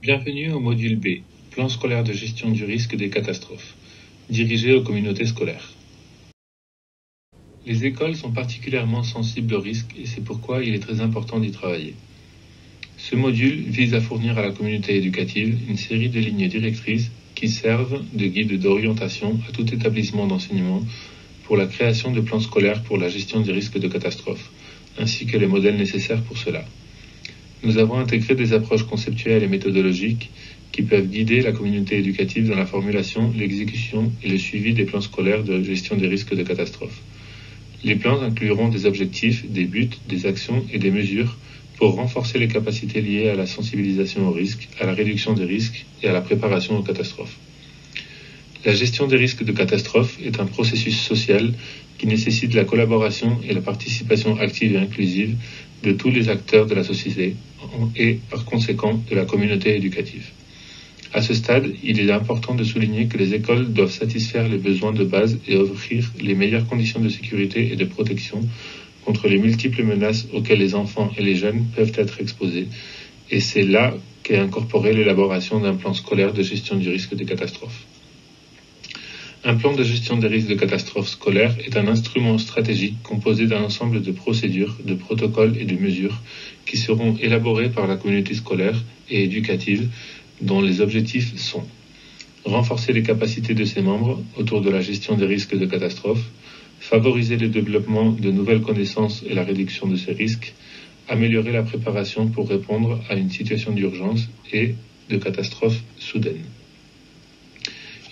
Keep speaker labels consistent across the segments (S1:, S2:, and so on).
S1: Bienvenue au module B, Plan scolaire de gestion du risque des catastrophes, dirigé aux communautés scolaires. Les écoles sont particulièrement sensibles au risque et c'est pourquoi il est très important d'y travailler. Ce module vise à fournir à la communauté éducative une série de lignes directrices qui servent de guide d'orientation à tout établissement d'enseignement pour la création de plans scolaires pour la gestion des risques de catastrophes, ainsi que les modèles nécessaires pour cela. Nous avons intégré des approches conceptuelles et méthodologiques qui peuvent guider la communauté éducative dans la formulation, l'exécution et le suivi des plans scolaires de gestion des risques de catastrophes. Les plans incluront des objectifs, des buts, des actions et des mesures pour renforcer les capacités liées à la sensibilisation aux risques, à la réduction des risques et à la préparation aux catastrophes. La gestion des risques de catastrophes est un processus social qui nécessite la collaboration et la participation active et inclusive de tous les acteurs de la société et, par conséquent, de la communauté éducative. À ce stade, il est important de souligner que les écoles doivent satisfaire les besoins de base et offrir les meilleures conditions de sécurité et de protection contre les multiples menaces auxquelles les enfants et les jeunes peuvent être exposés. Et c'est là qu'est incorporée l'élaboration d'un plan scolaire de gestion du risque des catastrophes. Un plan de gestion des risques de catastrophes scolaires est un instrument stratégique composé d'un ensemble de procédures, de protocoles et de mesures qui seront élaborés par la communauté scolaire et éducative dont les objectifs sont renforcer les capacités de ses membres autour de la gestion des risques de catastrophes, favoriser le développement de nouvelles connaissances et la réduction de ces risques, améliorer la préparation pour répondre à une situation d'urgence et de catastrophe soudaine.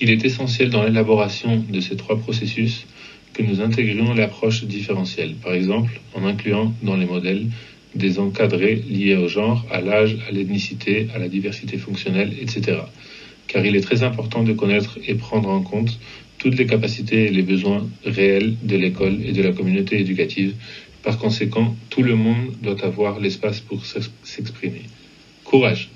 S1: Il est essentiel dans l'élaboration de ces trois processus que nous intégrions l'approche différentielle, par exemple en incluant dans les modèles des encadrés liés au genre, à l'âge, à l'ethnicité, à la diversité fonctionnelle, etc. Car il est très important de connaître et prendre en compte toutes les capacités et les besoins réels de l'école et de la communauté éducative. Par conséquent, tout le monde doit avoir l'espace pour s'exprimer. Courage!